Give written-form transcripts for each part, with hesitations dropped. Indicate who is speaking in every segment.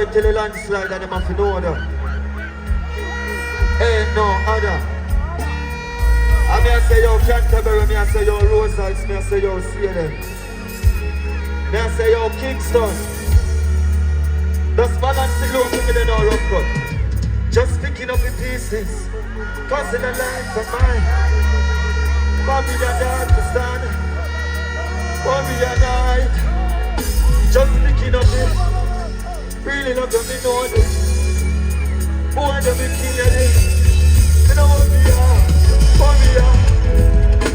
Speaker 1: vibe till the landslide and them have to know that. Ain't no other. I may say yo Canterbury, me I say yo Rosals, me I say yo Sweden. Me I say yo Kingston. Just balance it low to me then all rough cut. Just picking up the pieces. Cause in the life of mine. Bobby the dark to stand. Bobby the night. Just picking up it. Really love them, me know this. Boy, them be killing it. You know what we are. What we are.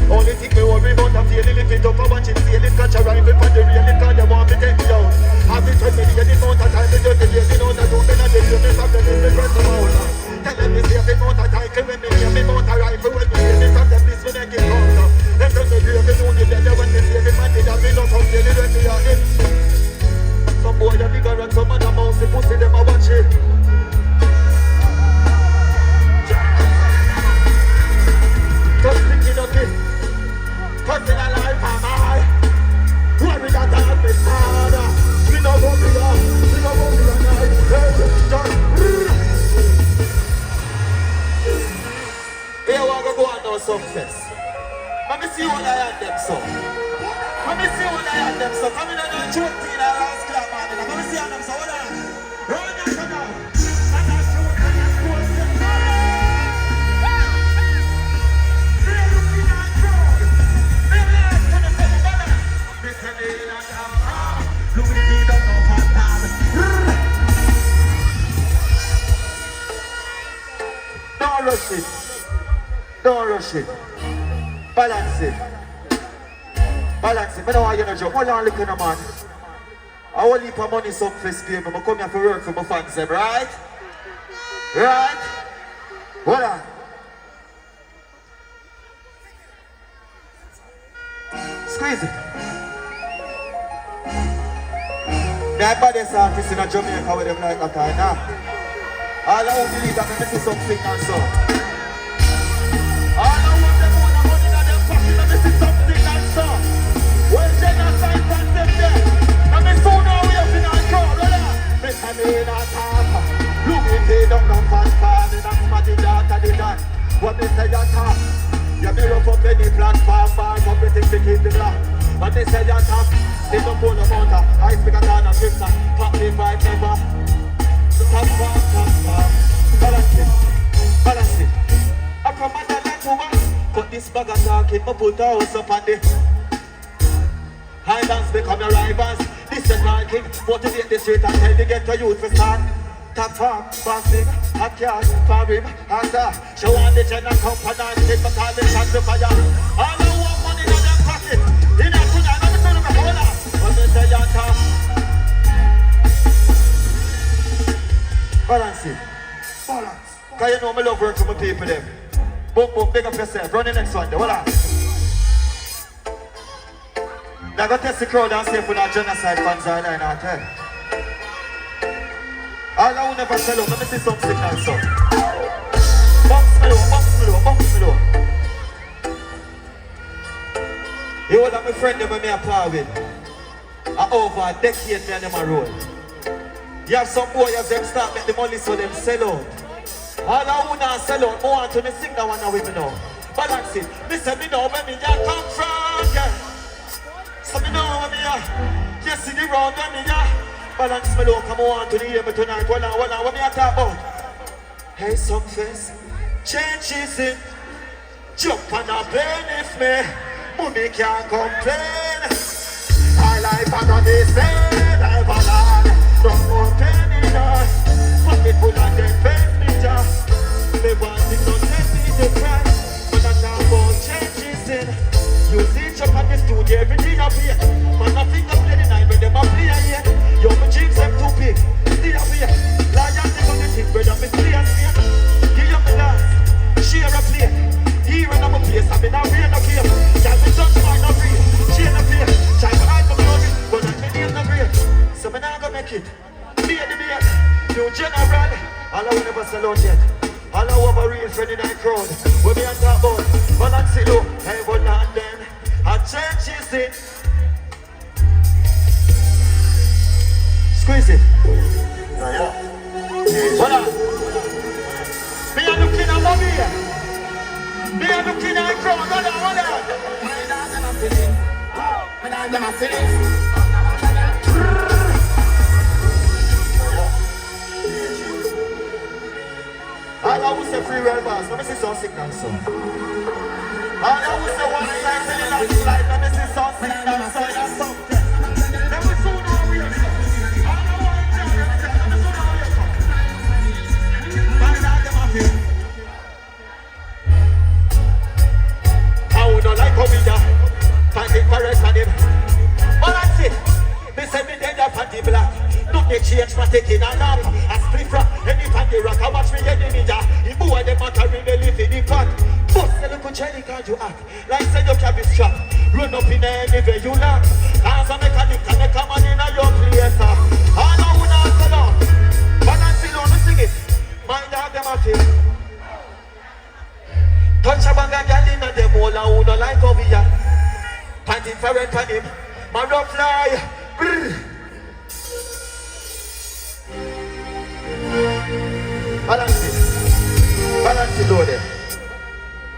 Speaker 1: Only thing me worry about, I feel it, lift it up and watch it, feel it, catch a rifle for the real, because they want me to take me out. Have it 20 million, the amount of time, they just the days, you know, that don't, then I tell you, me from the living press them out. Tell them this here, the amount of time, when me hear me amount of rifle, when me hear me from them, this when I get out. Them tell me, they know the dead, when they see me, man, they have me no come, they when me are in. Some boy, they bigger and some other mouse, the pussy, them a watch it. Just thinking of it. Cause in a life am I where we got to be harder. We know what we are. We know what we are now. Here we go on now Sumfest. Let me see what I had them so. Let me see what I had them so. Come in and do 20 in a last club man. Let me see them so. Hold on. Run that come down. And I show what I have to say. Don't rush it. Don't rush it. Balance it. Balance it. I don't want you to joke. Hold on, look at the man. I will leave my money Sumfest pay, but I come here for work for my fans, right? Right? Hold on. Squeeze it. The baddest artist in Jamaica with them like that time now. All I want to believe that I see something and so. All I want them all the money that they're fucking and I see something and so. Well, genocide from them there. And me soon know we have been on crowd, brother. Me say me in a talk. Look me paid up no fast farm. Me not smarty daughter the dad. What me say you talk. You me rough up any platform. Bar up me think to keep the block. What me say you talk. They don't pull them out. I speak a ton of scripture. Pop me vibe never. Top farm. Balance it. Balance it. I come and I like to work. Cut this bag of talking. I put the house up on the Highlands become your rivals. This is my king. Motivate the street and tell the ghetto youth to start. Top farm, bossing, hot yard, farm him, and show on the general company and take my call the shots to fire. All the want money in their pocket. In a good and I'm going to hold on. When they say you're tough. Balance it. Balance. Cause you know me love work for my people them. Boom, boom, big up yourself. Run the next one there. Hold on. Now go test the crowd and see if that genocide fans are lying out there. All I will never sell out. Let me see some signals so. Bounce me low, bounce me low, bounce me low. You know that my friend them when me a par with. Over a decade me and them a roll. You have some boys them start make the money so them sell out. All I wanna sell out, I want to sing that one now with me now. Balance it. Me say me know where me a come from, yeah. So me know where me a. You see the road where me a. Balance me low, come on to the hear me tonight. Hold on, what me a talk about? Hey, Sumfest, changes in. Jump on a plane if me. Mommy can't complain. My life I got the same life a lot. No more pain in us. Pocket full of dead face me just. Me want it to take me to cry. But I talk about changes in. You see up at the studio every day I play. Man I think I play the night when them a play here. Yo my dreams them too big. Still up here. Loyalty on the thing brother me play and play. Give you me dance. Share a play. Here in my place I mean I real no care. Can't be touched by no real. Share no play. Try to hide my glory. But I'm the name no great. So me not gonna make it. Be the beat. New general. All I will never sell out yet. All I over real friend in that crowd. We be on top about. Balance it low. Hey but not then. I changes it. Squeeze it. Me a looking at Bobby. Me a looking at crowd. Hold on. All I would say free real bars. Let me see some signal, so. All I would say one side to the next slide. Let me see some signal, so. That's something. Let me soon know we are. All I want to tell you, let me soon know we are. Find out them up here. I would not like how we are. Find it for us and him. But that's it. Me say me dead up at the black. Not the change for taking a nap. A split rock, any pan the rock. I watch me get the ninja. He boy them a carry me live in the pot. Bust the little jelly card you act. Like say you carry strap. Run up in anywhere you knock. As a mechanic and a come on in a your place. I know who not so long. But until on me sing it. Mind have them a feel. Touch a bag of gal in a them all and who don't like over here. Panting for rent on him. Man don't fly. Balance it. Balance it low there.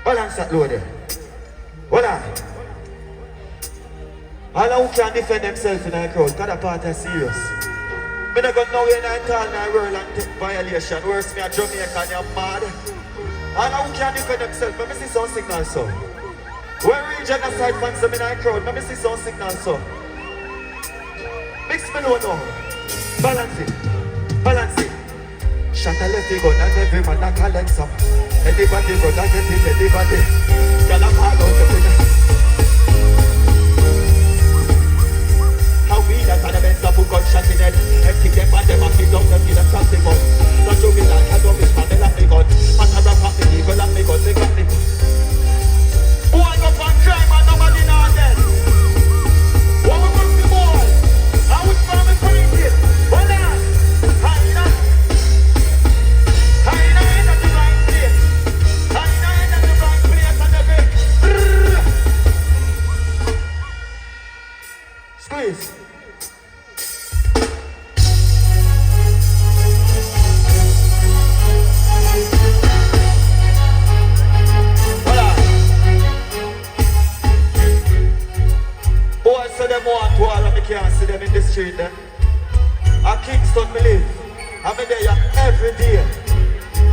Speaker 1: Balance that low there. Hold on. All who can defend themselves in a crowd, because that part is serious. Me not got nowhere in a tall in a world and take violation. Worse me a Jamaican, you're mad. All who can defend themselves, let me see some signal so. Where real genocide fans them in a crowd, let me see some signal so. Mix me low now. Balance it. Balance it. Shut a left gun and every man a collect some. Anybody go that get it, anybody. Girl I'm hard out the figure. How we that and the men that put gunshot in it. Empty them and them and keep down them in the traffic gun. Don't you be like a rubbish man, they love me gun. Man a rap happy people love me gun, they got me. Who I go for crime and nobody know dead. What we must be boy? I was from the police. Hold on. Squeeze. Voilà. Boys say them want to all and me can't see them in the street then. At Kingston me live. I'm there every day.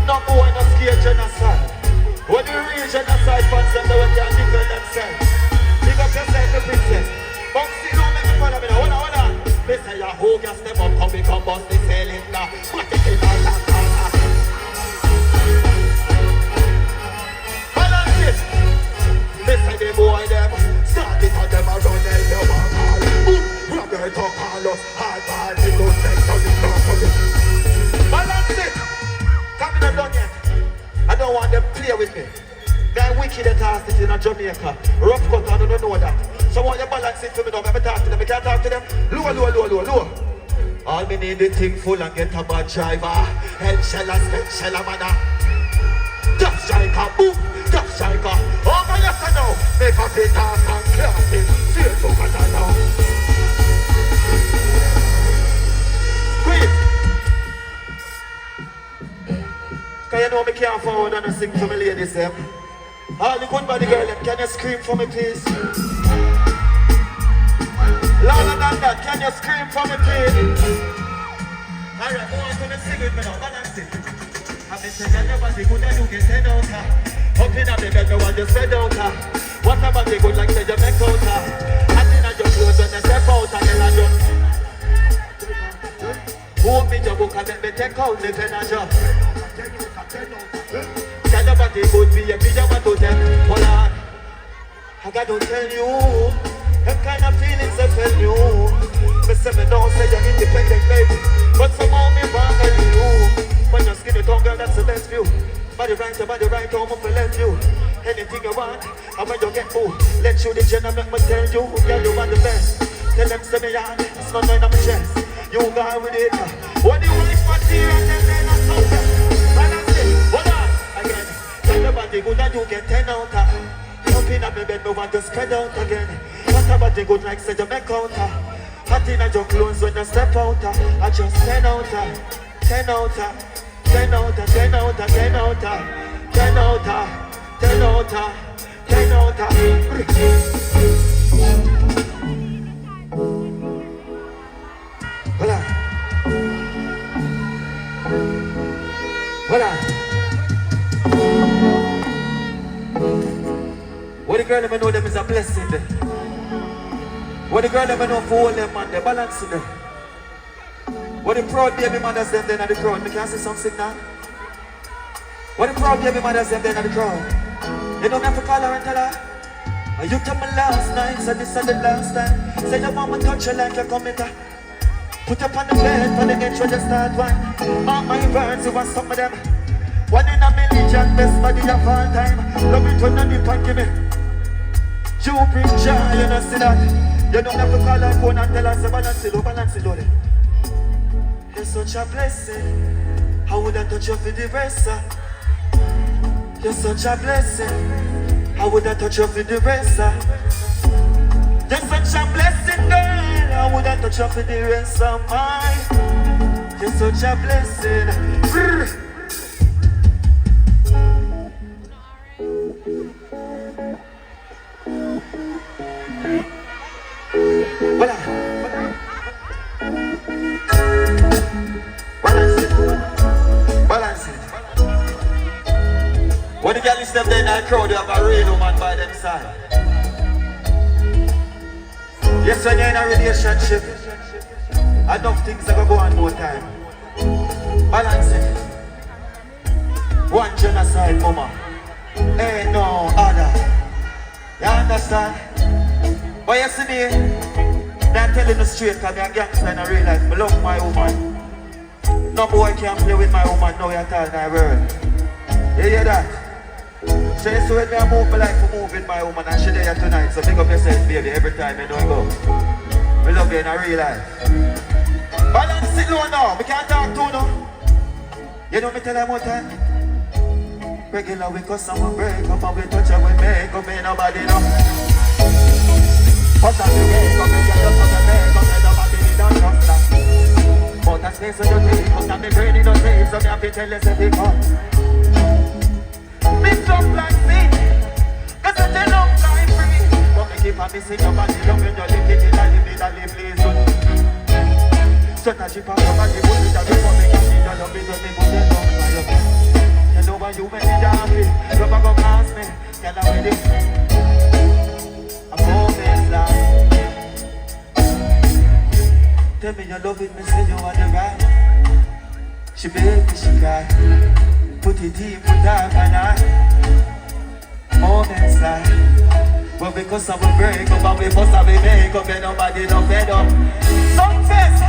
Speaker 1: No boy no scare genocide. When the real genocide fans them they can defend themselves. Pick up yourself the princess. But see, don't make me follow me now. Hold on. They say your whole gas step up, come become boss, they sell it now. What the hell is that? Hold on, this. They say the boy them, start it on them and run them the wall. Boom, Robert to call us, hard bad, he don't take so this not for me. Hold on, this. Come in and done yet. I don't want them to play with me. They're wicked at us in Jamaica. Rough cut, I don't know that. So I want you balance it for me now, let me talk to them, I can't talk to them. Lower. All me need the thing full and get a bad driver. Head shell and spec shell and manna. Just striker, boom, just striker. Over yes I know, make a bit off and class it. Feel so bad now. Squeeze. Cause you know me can't forward and sing for me ladies them. All the good body girl, can you scream for me please? Louder than that, can you scream for me please? Alright, who wants to sing with me now? Balance it. I've been saying your body good and you get 10 out. Up in the bed, no one just said out. What about the good like say you make out? And then I just close when I step out and then I just who want me to book and let me take out the pen and job. Tell your body good be a pyjama to them. Hold on. I gotta tell you, them kind of feelings I feel you. Me say me don't say you're independent, baby, but somehow me want you. When you're skinny tall girl, that's the best view. Body right, how much I let you. Anything you want, and when you get full, let you the gentleman me tell you, girl you want the best. Tell them say me on, it's not on my chest. You go with it. When you wife material, then I'm so bad. And I say, hold on, again. Tell the body good and you get 10 out. Up in my bed, me want to spread out again. What about the good like say you make out? Hot in your clothes when you step out. I just 10 out, 10 out, 10 out of 10 out of 10 out of 10 out of 10 out of 10 out of. Hold on. Hold on. What the girl never know them is a blessing there. What the girl never know for all them man, they balance in there. What the proud baby mothers them then at the crowd, me can't see something now. What the proud baby mothers them then at the crowd. You don't have to call her and tell her. You told me last night, said this and the last time. Say your mama touch you like a committer. Put up on the bed for the edge when you start one. Mark my words, you want some of them. 1 in a million, best body of all time. Love it when you dip and give me. You bring joy, you don't see that. You don't have to call her phone and tell her, say balance it, balance it, Lord. You're such a blessing. How would I touch you for the rest? You're such a blessing. How would I touch you for the rest? You're such a blessing, girl. How would I touch you for the rest of mine? You're such a blessing. Balance it. When the girl is them there in that crowd, you have a real woman by them side. Yes, when you're in a relationship, enough things are going to go on more time. Balance it. One genocide, mama. Ain't no other. You understand? But you see me, I'm telling you straight because I'm a gangster in a real life. I love my woman. No boy can play with my woman, no at all in the world. You hear that? So you see when I move, I like to move with my woman and she there tonight. So pick up yourself, baby, every time you don't go. I love you in a real life. Balance it low now, we can't talk too now. You know me tell them one time? Regular we cause someone break up and we touch and we make up, ain't nobody know. But as you wake up, you just have to make up, ain't nobody don't trust that. But as space when you take, cause I'm brain in the face, so me have to tell you say come. Mix up like me, cause I tell up like free. But me keep on missing your body, love when you live it, I live it, I live please. Strategy for your body, put it down before me give me your love, it when me put it down for you. You know when you make me happy, you never go past me, girl I'm ready. I'm always like. Tell me you love it, me say you are the right. She beg me, she cry. Put it deep, put that and I. Moments like. But because I will break up and we must have a make up and nobody don't fed up. Sumfest,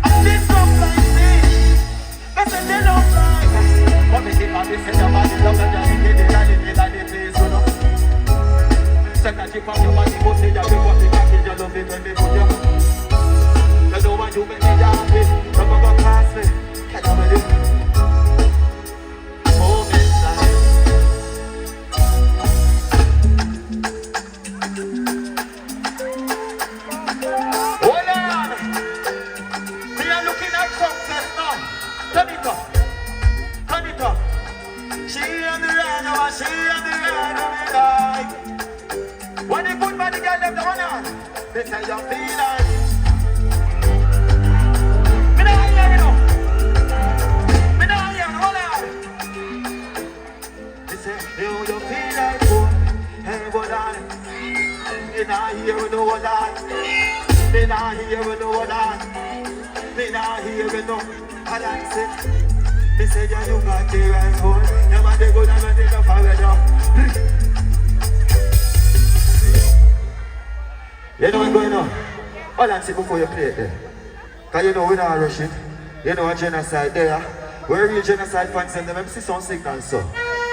Speaker 1: I this love like this. That's a dead love like. But me keep on missing your body, love and just get it and it and it please, you know. Strategy from your body, put it down before me package, you love it when me put you. You know when you make me happy, you never go past me, can I believe? Moments like. Hold on! We are looking at Sumfest now. Turn it up. Turn it up. She on the ride, oh, she on the ride, oh, me like. When the good body girl left the one on, they say you feel like. You feel like boy, hey boy darling. Me nah hear with no one. Me nah hear with no one. Me nah hear with no balance it. Me say yeah, you got the right boy. You want the good and you take the forward up. You know what's going on? Balance it before you play it there. Cause you know we not rush it. You know a genocide there. Where real genocide fans and them see some signals so.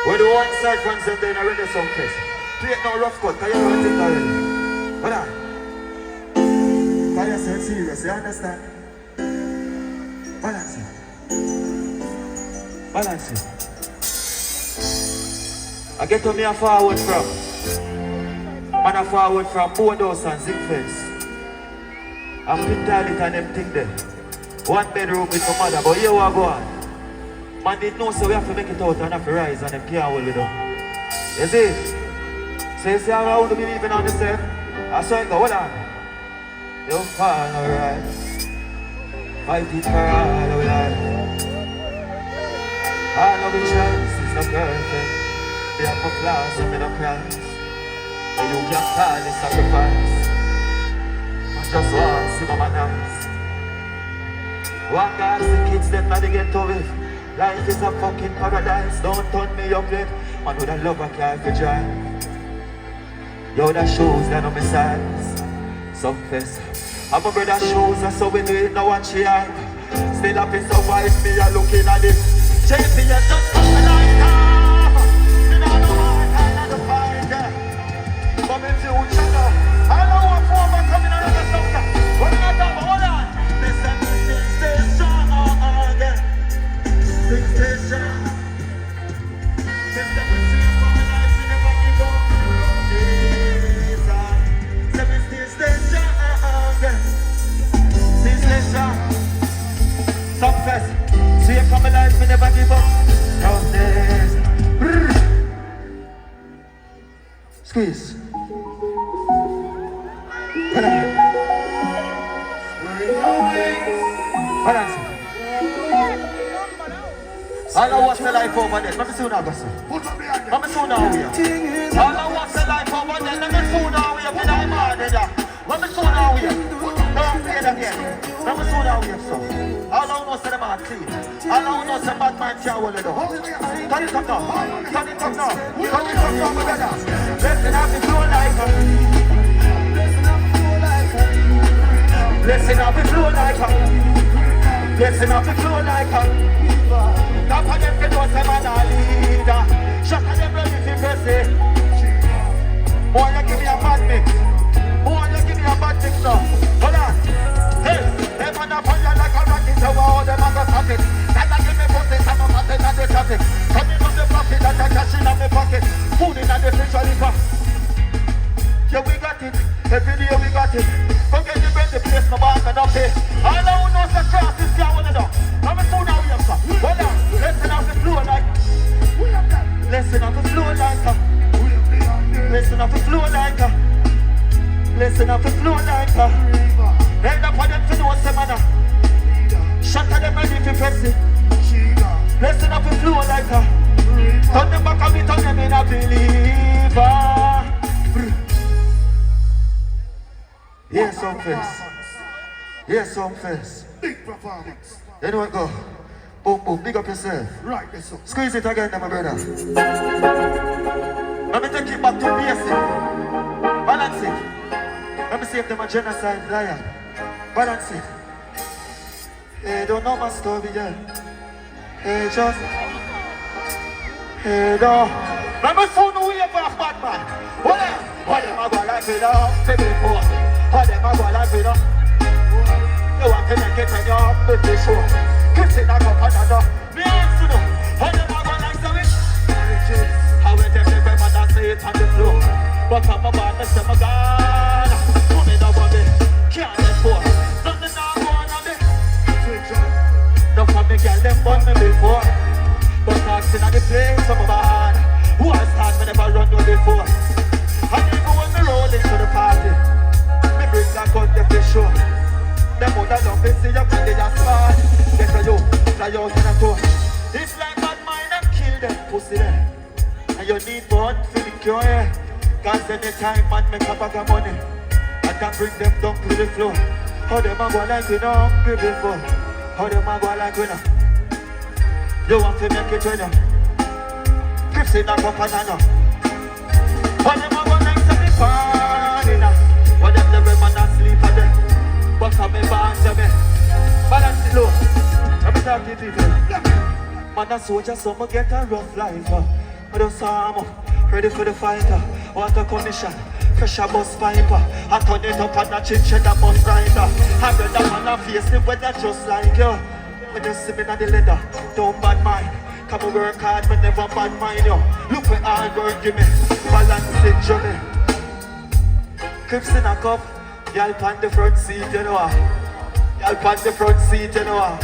Speaker 1: Where the one side fans and then already Sumfest. Play it now rough cut, cause you know it's already. Hold on. Cause you're so serious, you understand? Balance it. Balance it. I get to me a forward from. Man a forward from Bodos and Zigfence. I'm pin toilet and them thing there. One bedroom with my mother, but here we go on. Man didn't know, so we have to make it out and have to rise and them can't hold it up. You see? So you see how I want to believe in on yourself? I saw it go, hold on. You fall alright. Fight it for all our life. All of the chances not perfect. They have a flaws and no price. And you can't call it sacrifice. I just want to see mama nice. One guy see kids them not to get to it. Life is a fucking paradise. Don't turn me up yet. Man with a love a car for drive. Yo, that shoes that on my sides. Sumfest. I'm a brother shoes, and so we do it, no one she hide. Still up in survive me, I'm looking at it. Chasing you just from the light off. You know the one, I know the fight, yeah. But in future now, I know what form I'm coming out of the doctor. What am I talking about? Hold on. Listen, stay strong, yeah. Stay strong. Listen, we see you from the lights, you never give up. Stay strong. Sumfest, see you come alive, we never give up. Downstairs. Squeeze. Balance. All I watch the life over there. Let me see now, boss. Let me see now here. All I watch the life over there. Let me see now here. Let me see now here. Don't play that again. Let me see now here, so. All I know say them are clean. All I know say bad man can't hold it up. Turn it up now. Turn it up now. Turn it up now, brother. Listen up the flow like a. Listen up the flow like a. Listen up the flow like a. Top of them can know say man a leader. Shut of them ready to press it. Boy, you give me a bad mix. Boy, you give me a bad mix now. Hold on. Hey, they man up on you like a rocket. So all them a go stop it. That a give me pussy, some of it at the traffic. Coming from the profit, that a cash in my pocket. Food in the fridge or the car. Yeah, we got it. Every day we got it. Come get the bread, the place, no bar, no pay. All I know is the cross is here, one of them. Come and tune out here, sir. Hold on. Listen off the floor like. Listen off the floor like. Listen off the floor like. Listen off the floor like. End up on them to know some manner. Shut at them ready to press it. Listen off the floor like. Turn them back and me turn them in a believer. Here's Sumfest. Here's Sumfest.
Speaker 2: Big performance.
Speaker 1: You know what go? Boom, boom, big up yourself.
Speaker 2: Right, yes, sir.
Speaker 1: Squeeze it again, my brother. Let me take it back to basic. Balance it. Let me see if them a genocide liar. Balance it. Hey, don't know my story yet. Hey, just. Hey, no. Let me soon know you back, bad man. What them a go like it up, baby, poor. What them a go like it up. You want to make it when you're up with the show. Kissing a cup another. Me ask you know. What them a go like so it. How we take the man and say it on the floor. But I'm a bad, Mr. Magana. Money nobody can't let go. Nothing now going on me. No for me girl, them born me before. But dancing at the place of a bad. Who I start me never run with before. And even when me roll into the party, me bring that gun to the show. Them would have loved to see you when they just smart. They say you fly out in a tour. It's like bad mind and kill them pussy there. And you need one for the cure, yeah. Cause anytime man make a bag of money, I can bring them down to the floor. How them a go like we know hungry before? How them a go like we know? You want to make it when you Crips in a cup and a no. How them a go like to be party now? How them never man asleep at them? But for me born to me. Balance it low. Let me talk to you people. Man a soldier, so me get a rough life. I don't saw ready for the fighter. Water commission, pressure bus piper. I turn it up and a chin cheddar bus rider. I read that man a face the weather just like you. When you see me in the leather, don't bad mind. Come and work hard, but never bad mind you. Look where hard work give me, balance it journey. Crips in a cup, y'all pan the front seat, you know. Y'all pan the front seat, you know.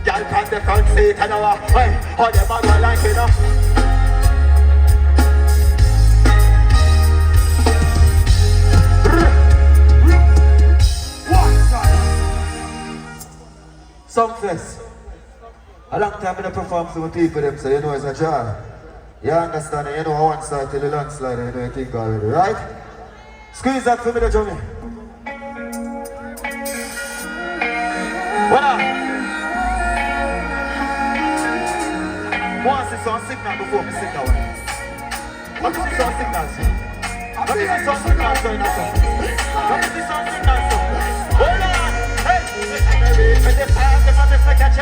Speaker 1: Girl from the front seat and our hey, how them a go like it up. Sumfest. A long time I perform to my people them, so you know it's a joy. You understand? You know I one side till the landslide, you know you think already, right? Squeeze that for me, the Johnny. What up? Want to see some signal before me sing that one? Let me see some signals. Let me see some signals going on. Let me see some signals. Hold on! Hey! When they pass them on the second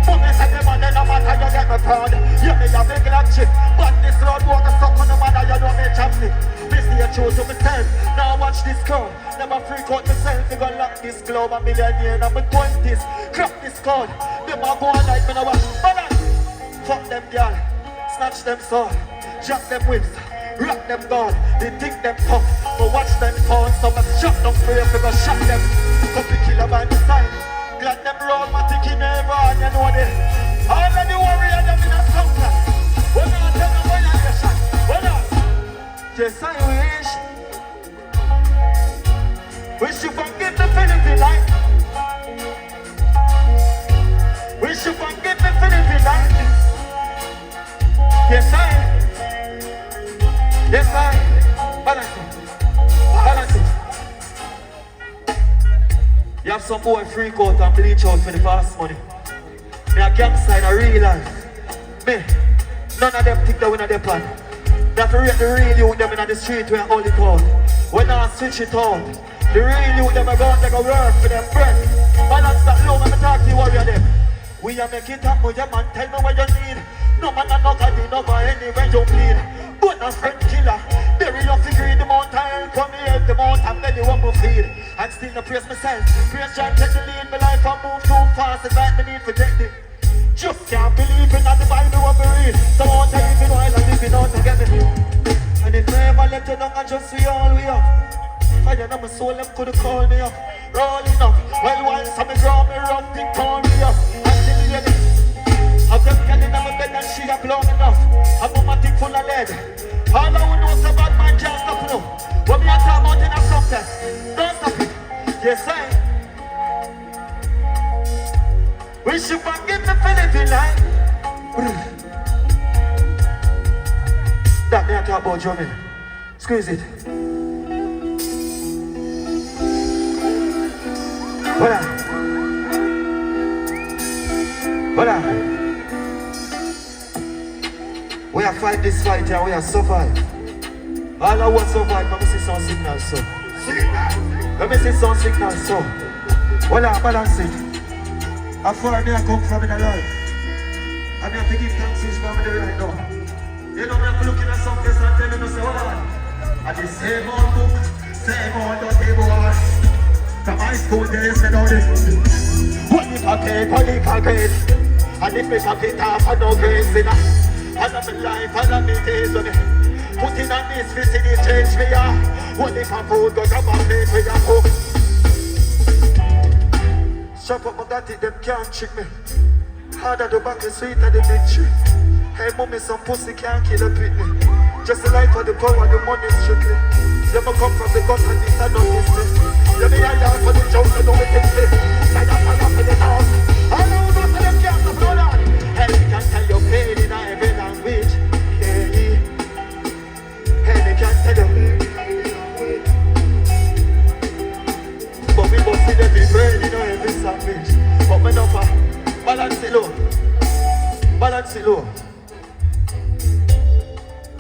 Speaker 1: put me say them on the no matter you get me proud. You me a big like chip, but this road water stuck on the matter you know me chapstick. Me see a true to myself, now watch this crowd. Never freak out myself, you gon' lock this globe. A millionaire in my 20s, crack this code. Them a go on like me now balance. Fuck them girl, snatch them sword, jack them whips, rock them gold. They think them tough, but watch them fall. So I shot them free if you go shot them. Copy killer by the side. Glad them roll my ticket never and you know this. All of the warriors them in a summer. When I tell them when I get shot. When I just I wish you forgive the Philippine life. Wish you forgive the Philippine life. Yes I balance it. Balance it. You have some boy freak out and bleach out for the fast money. Me a gangster in a real life. Me, none of them think that we're not their plan. They have to rate the real youth them in the street where all it out. When I switch it out, the real youth them are going to go work for them bread. Balance that low when I talk to you warrior them. We are make it up with your man, tell me what you need. No man a knock at the number anywhere you bleed. But a friend killer, bury your figure in the mountain. Come here, the mountain, then you want to feed. And still not praise myself. Praise John, take the lead. My life I move too fast, it's like me need for take it. Just can't believe in that the Bible what we read. So I tell you if you know I'm living out together. And if I ever let you down, I just see all we up. Fire on my soul, them could have called me up. Rolling up, well once I'm a ground, me run, pick on me up. And still hear this. I've them getting on my bed and she have long enough. I'm on my thing full of lead. All I would know is a bad man can't stop now. When me a talk about in a Sumfest, don't stop it. Yes I. We should forgive the Philippine life. That me a talk about drumming. Squeeze it. Voilà. Voilà. We are fight this fight and we are survive. All I want survive, let me see some signals so. Let me see some signals so. Voilà, balance it. After me I come from in a life. I have to give thanks to for me right now. You know me I'm looking at some place and telling us hold on. I the same old book, same old dirty boy. From high school days, you know this. What if I pay, and if I get off, I know grace in it. I love my life, I love my days on it. Putting on this fist in it, change me, yeah. What if I food, go grab my plate with your cook. Shop up my daddy, them can't trick me. Harder the back is sweeter the victory. Hey mommy, some pussy can't kill a pitney. Just the life of the power, the money strictly. You never come from the gut and this I don't listen. You be a yard for the joke, you know it exists. Like a fan for the house. I know not for them can't stop, hold on. Hey, we can tell you pain in every language. Hey, we can tell you. But we must see them be brain in every sandwich. But me not balance it low. Balance it low.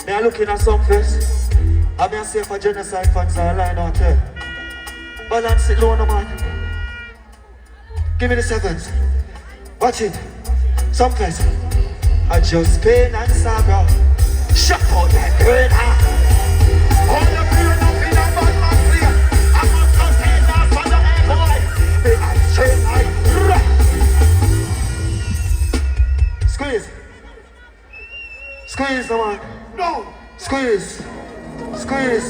Speaker 1: Me are looking at Sumfest. I may say for genocide fans are lying out there. Balance it low, no man. Give me the sevens. Watch it. Sumfest. I just pain and sorrow. Shut out that brain. All the brain up in a bad man's ear. I must contain that for the air boy. Be a straight eye. Squeeze. Squeeze, no man. No. Squeeze. Squeeze.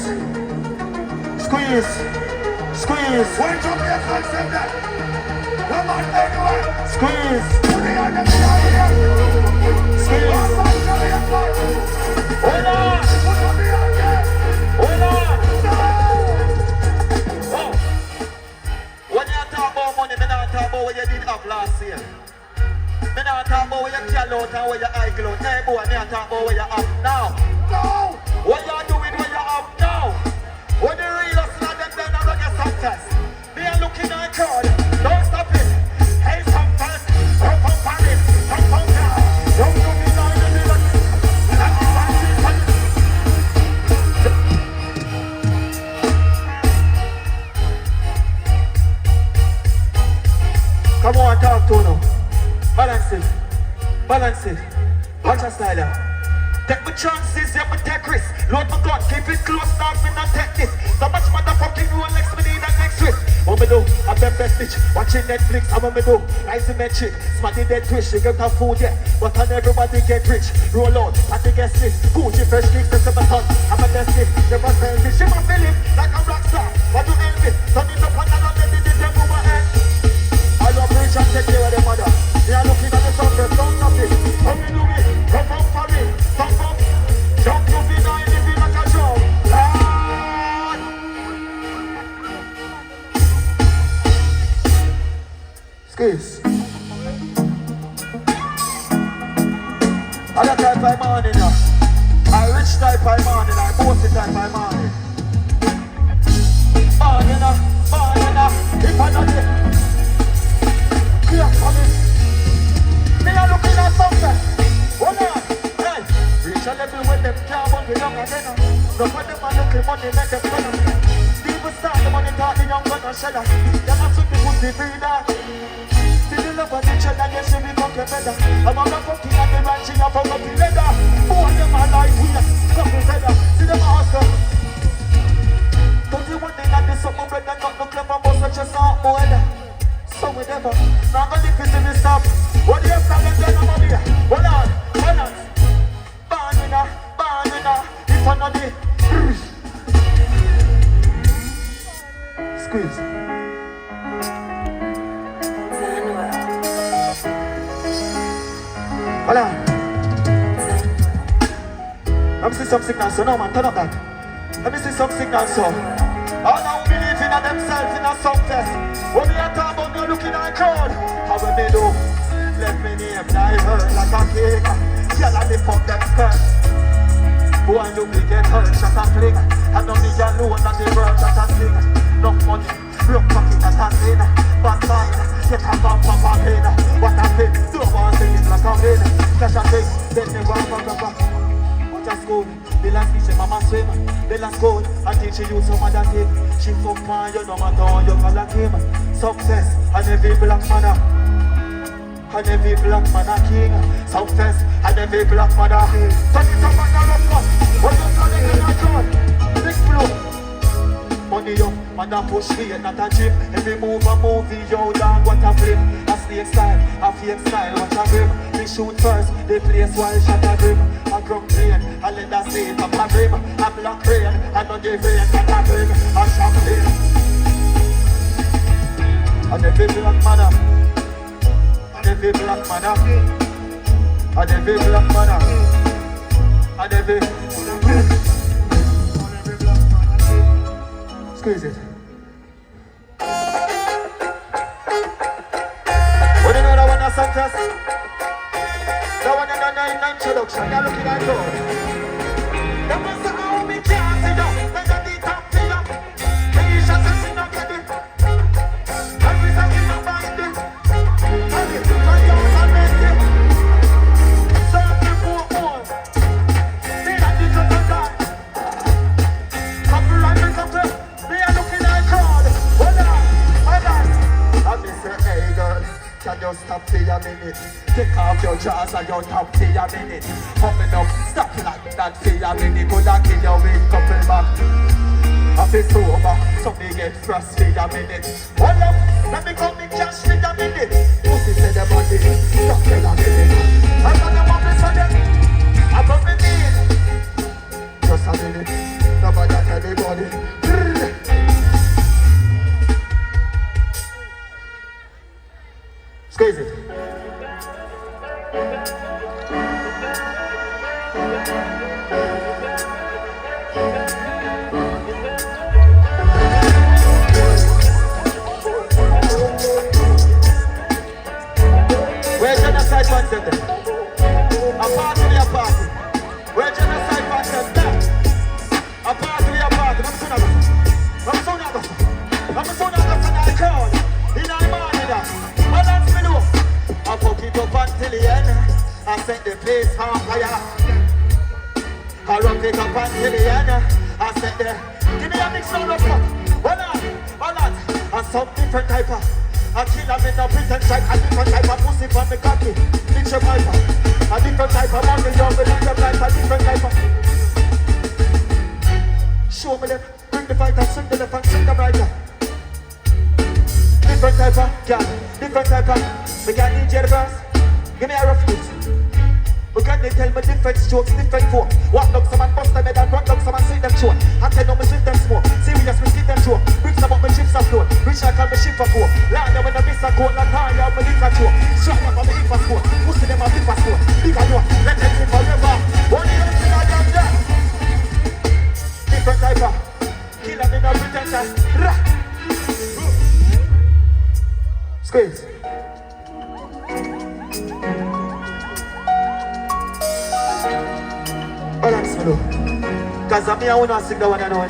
Speaker 1: Squeeze. Squeeze.
Speaker 2: Wait up there, I said that.
Speaker 1: Squeeze. Squeeze. Hold on. Hold on. Oh. When you talk about money, me not talk about what you did have last year. Me not talk about what you tell out and what you eye close. Hey boy, me not talk about what you have now. No. What you do with what you have now? When the real hustler them then a reggae Sumfest. Me a looking at crowd. Don't stop it. Hey Sumfest, up on it, up on down. Don't do me like the middle. Come on, talk to now. Balance it. Balance it. Watch your style out. Take my chances, yeah, me take risks. Load my gun, keep it close, now me not take this. So much motherfucking Rolex, me need a next twist. What me do? I'm the best bitch, watching Netflix, and what me do? Nice and chick, smarty dead twitch, she get her food, yeah. But can everybody get rich? Roll out, and the guest list. Gucci fresh kicks, this is my son. I'm a best list, never selfish. She must feel it, like a rock star. What you Elvis? Turn it up and I don't let it in the move ahead. I love rich and take care of the mother. They are looking at the sunset, don't stop it. How me do it? Come up for me. Come up. Jump to me now, living like a drum. Lord. Skis. Other type of money now. I rich type of money, I bossy type of money. Money now, money now. If I know it. Clear for me. Me are looking at something. Hold on. Hey. Reach a level where them can't want me younger than them. No for them are looking money make them better. People start the money talk the young gun and shell. Them a sweet the pussy breeder. See the love of each other, yes, we become better. I'm a fucking at the ranch, she a fuck up the leather. Boy, them are like we are couple feather. See them a hustle. Don't you want that this something bread and not no clever boss such a song, boy. So we never, now go live it in the stop. What do you have to get on here? Hold on, balance. Banana, if I know the squeeze. Hold on. Let me see some signals, so no man, turn up that. Let me see some signals, so. All now believe in themselves in a Sumfest. When we are talking about no looking at a crowd, how will they do? Let me name thy hurt like a cake. Y'all and lift up them skirts. Boy, you will get hurt, shut a fling. And don't need your loan and the world shut a sling. No money, broke pocket at a sin. Bad mind, get a bump of a pain. What a thing, don't want to sing it like a rain. Cash a thing, then they walk from the back. What a school, the last teacher mama swim. The last school, I teach you some other thing. She fuck man, you no matter how you call a him. Success, and every black man. And every black man a king. Sumfest, and every black man a king. Turn it up and up, up. What you turning in a gun? Big flow. Money up, man a push me, not a gym. Every move a movie, yo dog, what a flip. A snake style, a fake style, what a grim. We shoot first, they place while shot a grim. A grum plane, a leather seat, up a grim. A black rain, and on the rain, not a grim. A champagne. And every black man a and every black man up, and every black man up, and every squeeze it. What do you know that one a Sumfest? That one in the introduction, you're looking at God. That was the how me can't see you, when you need top to you. When you shot and see no get it. Every time you don't find it. Can you stop for a minute? Take off your jaws and your top for a minute. Coming up, stop like that for a minute. Could I kill you with couple back? I feel sober, so me get frost for a minute. Hold up, let me come in cash for a minute. Pussy say the body, stop for a minute. I got the money for them, I got me need. Just a minute, nobody tell anybody. I set the place on fire. I rock it up until the end. I set the, give me a mix on the fuck. Hold on. And some different type of, I kill them in a prison strike. A different type of pussy from the cocky. Mix your piper. A different type of money, young, but in your life, a different type of. Show me them, bring the fight and swing the left and swing the right. Different type of, yeah, different type of. We can DJ the verse, give me a rough beat. We can they tell me different strokes, different form. Walk down some and bust them head and run down some and sweep them throat. I tell them me sweep them smoke, serious me skip them throat. Bricks about me chips afloat, rich like all me ship a four. Land them when I miss a coat, like high out me liquor throat. Strong up on me if a score, pussy them a flip a score. Big a door, let them live forever. Only them thing I done that. Different type of, kill them in a pretension. Squeeze. Balance me though, cause I'm here when I sing the one I know.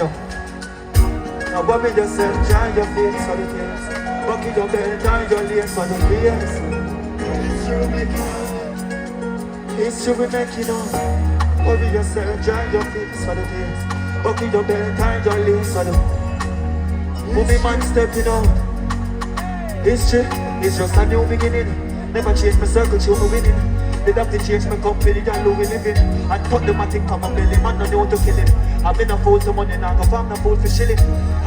Speaker 1: Now but me just say, join your face for the tears. Bucket your belt, join your lace for the fears. History we making up. Worry yourself, join your face for the tears. Bucket your belt, join your lace for the. Movie man stepping out. History is just a new beginning. Never change my circle, show me winning. They have to change my company and low we living. And put them a thing from my belly, man no know to kill him. I've been a fool to money now, go farm no fool for shilling.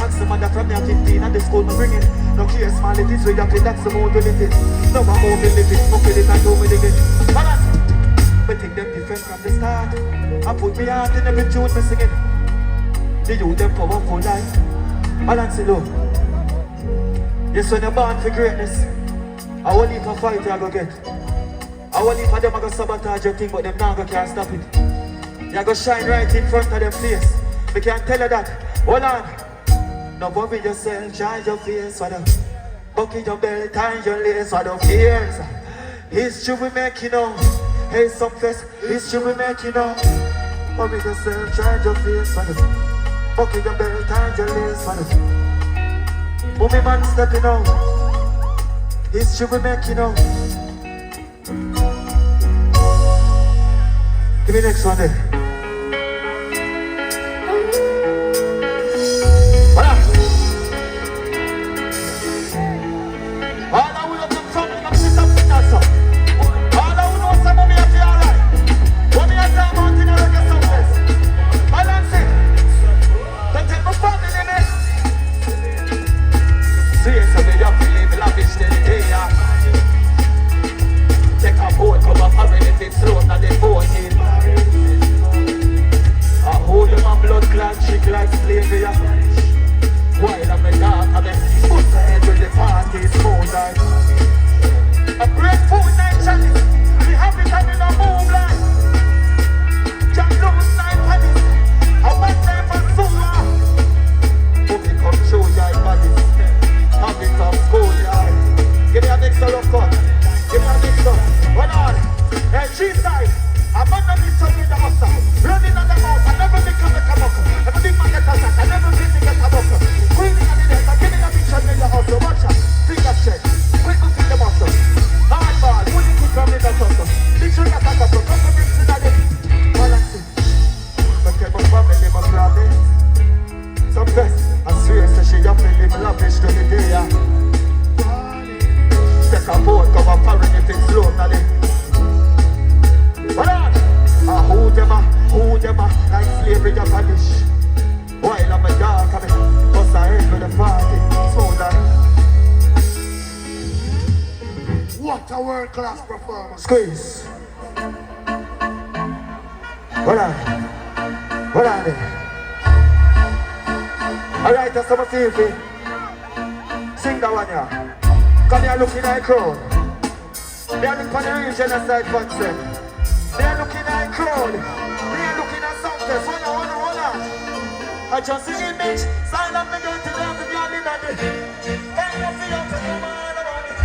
Speaker 1: Ask the mother from me at 15 and the school me bringing. No care small it is where you pay, that's the mode we live in. No more mode we live in, fuck with it and do with it. Balance! But think them different from the start. I put me heart in every tune me singing. The youth them powerful life. Balance it low. Yes, when you're born for greatness, I won't leave a fight you go get. I won't leave for them I go sabotage your thing, but them now can't stop it. You go shine right in front of them face. We can't tell you that. Hold on. No worry yourself, shine your face for them. Buckle your belt, tie your lace for the fears. History we making up. Hey, Sumfest, history we making up. Worry yourself, shine your face for them. Buckle your belt, tie your lace for them. Movie man stepping out. History we making up. Give me next one there. Voilà. All I will do from me, I'm sit up in that song. All I will know some of me are feel alright. When me are down mountain, I reggae Sumfest. Balance it. Don't take my family in it. See so we have to live lavish till the day after. Take a boat, come up and if it's slow, now they boat in. I hold them on blood clot, chick like slavery. While I'm a dark, I'm a put ahead with the party, smooth like. A great food night chalice, we have it and in a move like. Jack Lewis night palace, a one time for Sula. Movie come show your bodies, have it from school, yeah. Give me a mix of love cut, give me a mix of. Hold on, hey, G-side, I'm on the mix of the hustle. Running on the mouth, I never become a kaboka. Never big man get a shot, I never been to get a boka. Queen in the desk, I'm giving a picture in the hustle. Watch out, finger check, quick to feed the muscle. Hardball, wouldn't keep coming the hustle. Big sugar attack up, come to mix in the day. Balance it, but keep my family, my family. Some best, I swear, so she up in the lavish to the day, yeah. Take a boat, come up foreign if it's slow, now they. Hold on! Who them like slavery a punish. While I'm a dark, I'm a bust a head with the party. So that.
Speaker 2: What a world-class performance.
Speaker 1: Squeeze. Hold on there. Alright, that's how I feel for. Sing that one, yeah. Come here looking at the crowd. They are looking at the real genocide concept. They are looking at the crowd. They are looking at Sumfest. Hold on. I just see image. Silent me going to them with your dinner. Kind of feel to do all about it.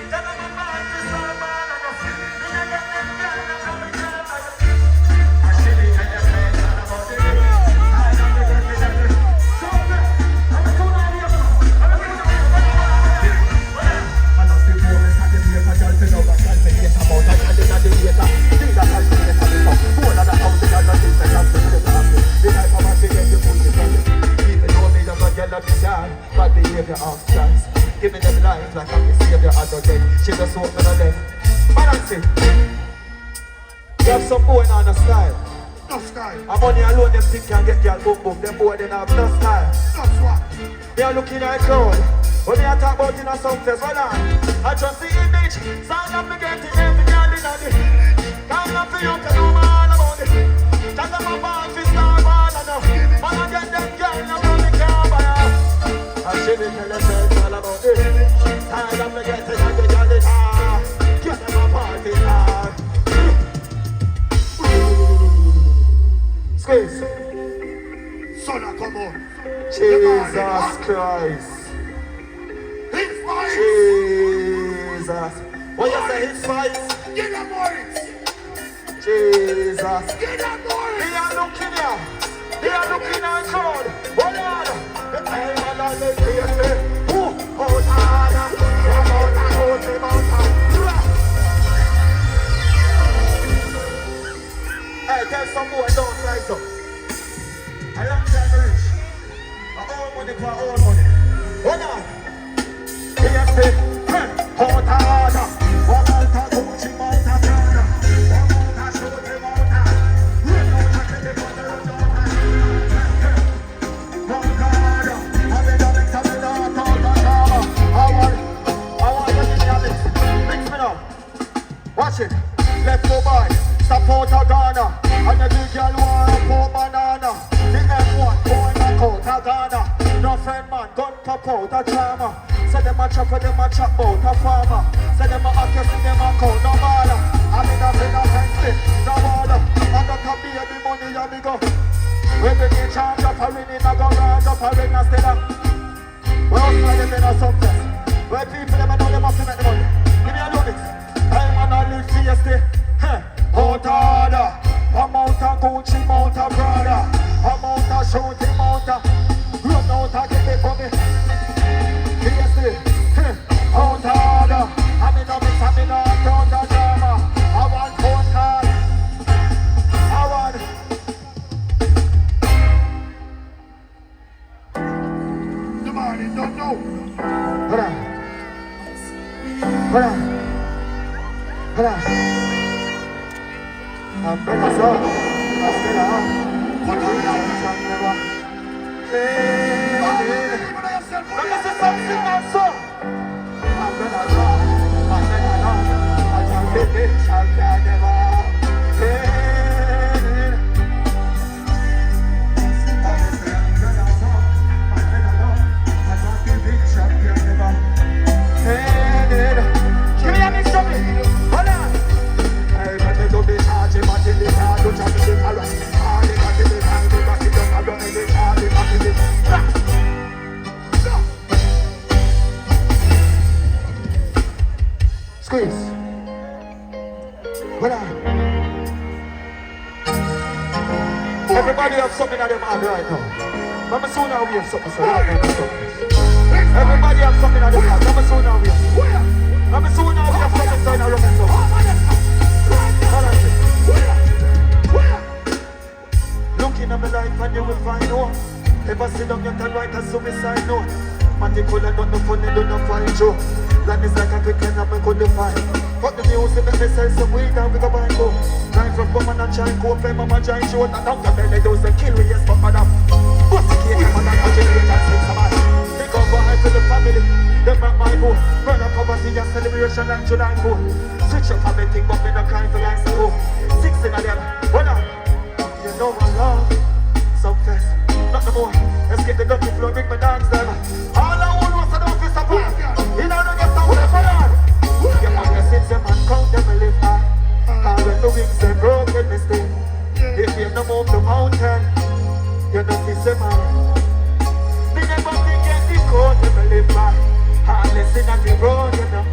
Speaker 1: Tell them I'm bad to start man and nothing. Me I get them down and I'm in jail. I should be in the place and I'm out there. I don't get it. Sumfest. I'm a tune on here. I love the poor. I get the paper. I get the paper. behavior of Christ. Give me them life like I'm the savior of the dead. She just hope me no left. Balance it. You have some boy on the style.
Speaker 2: No style.
Speaker 1: I'm money alone, them think can get girl boom boom. Them boy they have no style.
Speaker 2: That's what.
Speaker 1: They are looking at crowd. When they talk about in a Sumfest, hold on. I just see image. Sound of me getting every girl in a day. Can't not for you to know me all about it. Cause I'm a ball for star ball and now. Man I get them girl now when me can't buy her. And she will tell herself all about it. Sound of me getting every girl in a get them a party hard. Squeeze.
Speaker 2: Son, come on.
Speaker 1: Jesus Christ.
Speaker 2: His voice.
Speaker 1: Jesus. What you say, his voice?
Speaker 2: Get that voice.
Speaker 1: Jesus.
Speaker 2: Get that voice.
Speaker 1: They are looking here. They are looking at God. Hold on. The time and all the place. Hold on. Hold on. Hey, tell some boy don't rise up. A long time rich. All money for all money. Hold on. Yes, hold on. One out of Gucci, one out of Prada. One out of Shorty, one out. Run out of Kelly, run out of one God. I'm in the mix, I'm in the top. I want you to give me a mix. Mix me now. Watch it. Left go by. Stop out of Ghana. And the big girl want a poor banana. The M1 going back out of Ghana. No friend man, gun pop out a drama. Say them a chop, them a chop out a farmer. Say them a accuse, them a count no baller. I'm in a fancy, no baller. I got a baby money, and me go. When they get charged up, I ring in a garage, up a ring a stella. Where else are them in a Sumfest? Where people them a know them up to make the money. Give me a look this. I'm on a live fiesta. Out order. I'm out of Gucci, mount of Prada. I'm out of shooting, mount of run out of get it for me. Out order. I'm in a mix, I'm in a counter drama. I want phone call. I want.
Speaker 2: The man don't know.
Speaker 1: Hold on. Hold on. Hold on. I'm better so. I'm still on. What are you doing? Let me see something also. I'm better so. I'm better now. I can't be bitch. I can't never. Give me a mix of it. Hold on. I got to do the charging, but in the car, don't have to be around. All the got to be hang, the got to jump around in the car, the got to be squeeze. Hold on. Everybody have something at them hand right now. Mama soon now we have something, so right now. Everybody have something at them hand. Mama soon now we have. Mama soon now we have something, so now looking so. Looking at my life and you will find out. Ever sit down, you can write a suicide note. Magical and not no funny, do not find you. Life is like a quick and I couldn't find. Cut the music, make me sell some weed and we go buy go. Life from woman and giant coat, play mama giant short. And out the belly, those that kill we, yes, but madam. What's the case, I'm not a generation, six a man. Take off for high for the family. Them rock my boat. Burn up poverty and celebration like July 4. Switch up everything, but me no crying for like so. 6 in a them, hold on. You know I love Sumfest. Not no more. Let's get the dirty floor, bring my dogs down. All I want was an office support. You know, don't get some way for that. You want to sit them and count them and live high. And when the wings are broken, mistake. If you no move the mountain, you don't miss a man. Me never think get the code, them and live high. And listen at the road, you know.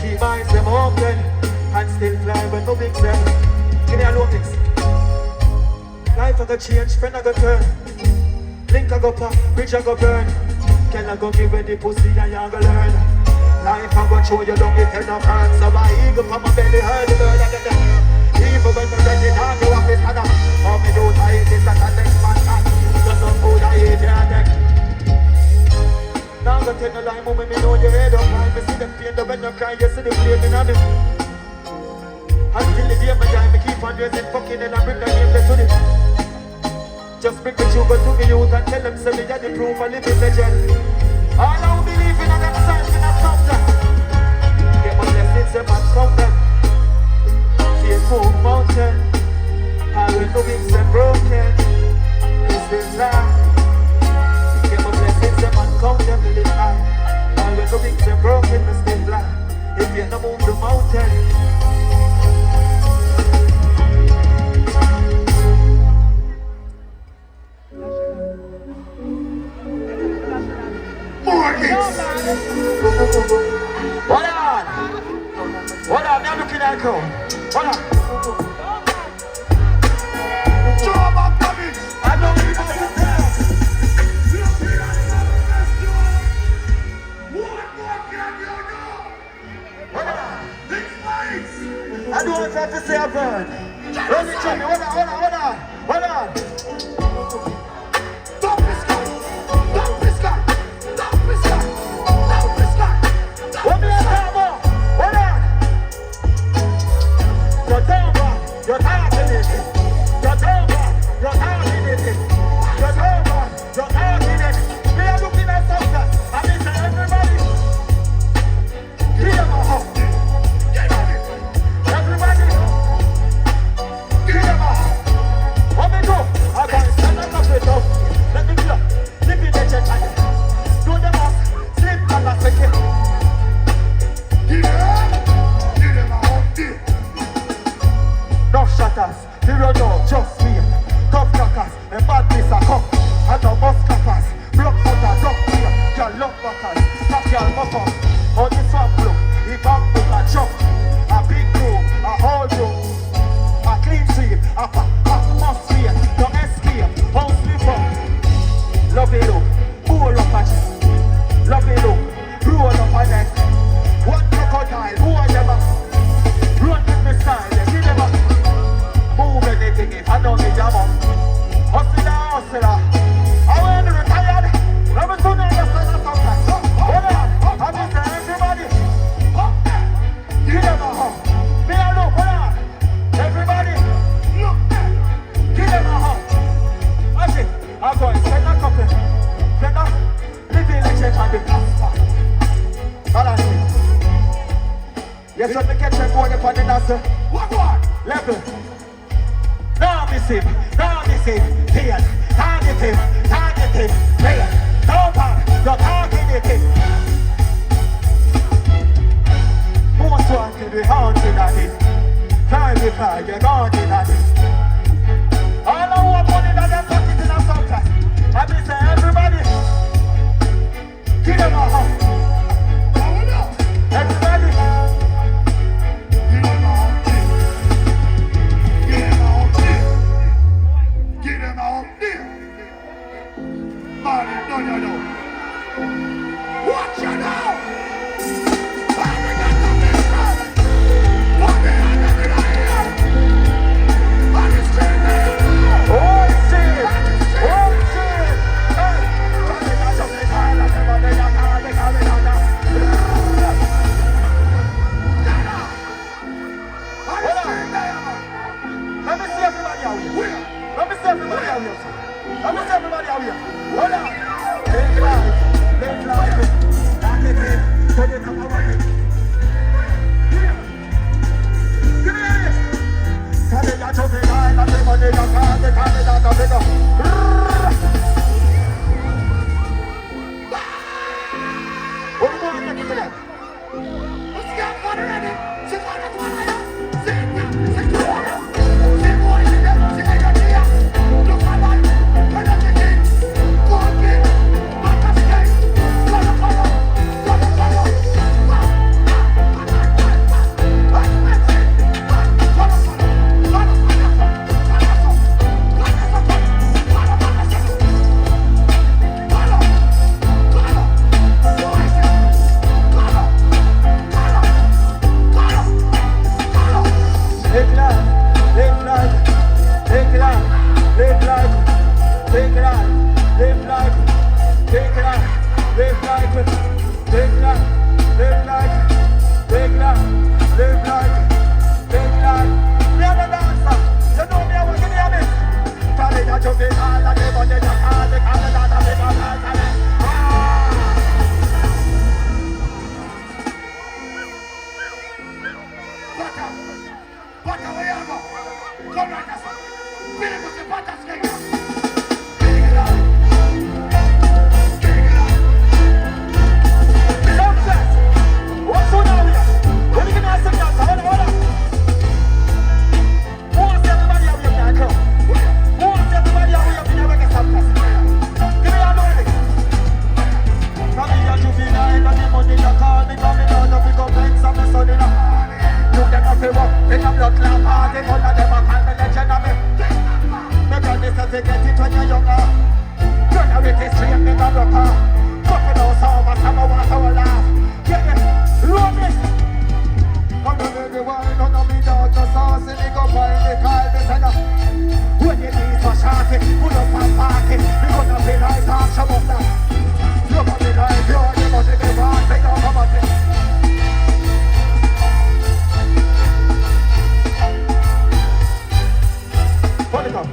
Speaker 1: Keep eyes them open and still fly when the wings are. Give me a low mix. Life I go change, friend I go turn. Link I go pop, bridge I go burn. Can I go give you the pussy and you go learn. Life I go show you don't get enough hands. So my ego from my belly heard the bird and the even when you get it on you have it and all me do I hate is that the next man can. Just some food I hate your neck. go tell no lie, mama, me know your head up. I see them pain, the when you cry, you see the flame in me. Until the day my die, me keep on raising fucking and I bring the game to the. Just bring the sugar to me, you can tell them, say me, you're the proof of living legend. All I believe in, I got signs in a something. Get my blessings, say man, come them. Can't move mountain. I will no wings and broken. This is life. Get my blessings, say man, come them, live high. I will no wings and broken, me still fly. If you no move the mountain. Hold on! Hold on, I'm looking at you. Hold on.
Speaker 2: Job of damage.
Speaker 1: I don't need to do that.
Speaker 2: What more can you do?
Speaker 1: Hold on.
Speaker 2: These fights.
Speaker 1: I don't have to say a word. Run it to me. Hold on. Hold on.
Speaker 2: Stop this guy. Stop this guy. Stop this guy. Stop this guy.
Speaker 1: What me a talk about? Hold on. You're down bad. You're talking it. You're down bad. You're talking it. You're down bad. You're talking it. We are looking at something. I mean to everybody. Give them a hug. Everybody. Give them a hug. What me do? I got to stand up with them. Let me go. Live in the church again. Do the mask. Sleep and I take it.
Speaker 2: Give them a hug.
Speaker 1: No shatters, zero no, just me. Tough crackers, and bad piece of cup. And no bus crackers, block butter, duck beer. Y'all love backers, knock y'all muck up. On this one block, he back book a chop. A big room, a whole room. A clean sweep, a atmosphere. No escape, house live up. Love it up, pull up a chest. Love it up, roll up a neck. One crocodile, who are them? Run with me style, they give them a move anything if I don't need your mom. Hustler. I want to retired. Let me turn on the sun or something. Hold on. I'm just saying everybody. Give them a hug. Me and look, hold on. Everybody. Look. Give them a hug. Watch it. I'm going to send a couple. Send a living legend and the pastor. Hold on. Yes, I'm the catch and go on the pan and that's
Speaker 2: What?
Speaker 1: level. Now miss him, pain. Target him, pain. No man, you're targeting him. Most wanted, we haunted at it. Time we fight, you're haunted at it. All I want money that they're putting in a subclass. I be say everybody, give them a hug. Everybody.
Speaker 2: No. Watch it out!
Speaker 1: Let me see everybody out here. Let me see everybody out here. Let me see everybody out here. Hold on. Let's live. Knock it in. Put it on my way. Give me this. Tell me that you're big. I'm the money. Tell me that you're big. What are you going to do for that?
Speaker 2: Let's get water in it. Sit on the water. like it. Big like, live like it. Big like, live like it. Big like. Me a the dancer. You know me a working the abyss. Tell it that you feel all of the money you call the that I make a dance. Butter, where you go? Come right this way. Feel it with the butter skin. What's on now here? When you give me a second, hold on. Who wants everybody out here can come? Who wants everybody out here can reggae Sumfest? Give me a money. From me and you feel like that the money you call me coming out of pick up legs of the sun in a you them a feel up in a blood clot party. One of them a call me legend of me. Me got this to get it when you're younger. Turn a with history and make a rocker. Fucking house over, some of us our laugh. Run this! I'm not very well, none of me daughter sauce. They go find the call this and when you need for shorty, pull up and party. We gonna be like talk some of that. Look at me like you're the money they want. They don't come at me. Hold it up.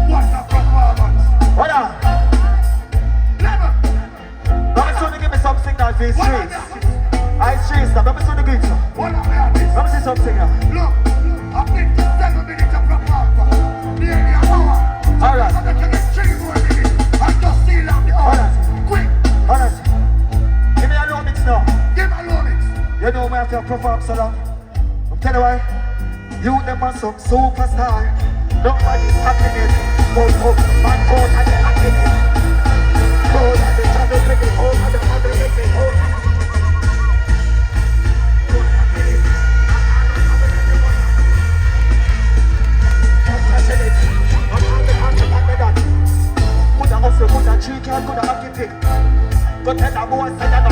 Speaker 2: What's up from Walmart? Hold on. Some signal for his streets. I streets now, let me see the green sir. Let me see something now. Look, I think 7 minutes of proper. Nearly an hour. Alright. I'm going to get 3 more minutes. I just seal up the hour. Quick. Alright. Give me a low mix now. Give me a low mix. You know me after perform so long. I'm telling you why. You them are some superstar. Nobody's happening. Oh, man, God, and they're happening. God, and they're trying to make it home. Could a cheek and could a hockey pick. Go tell the boy say that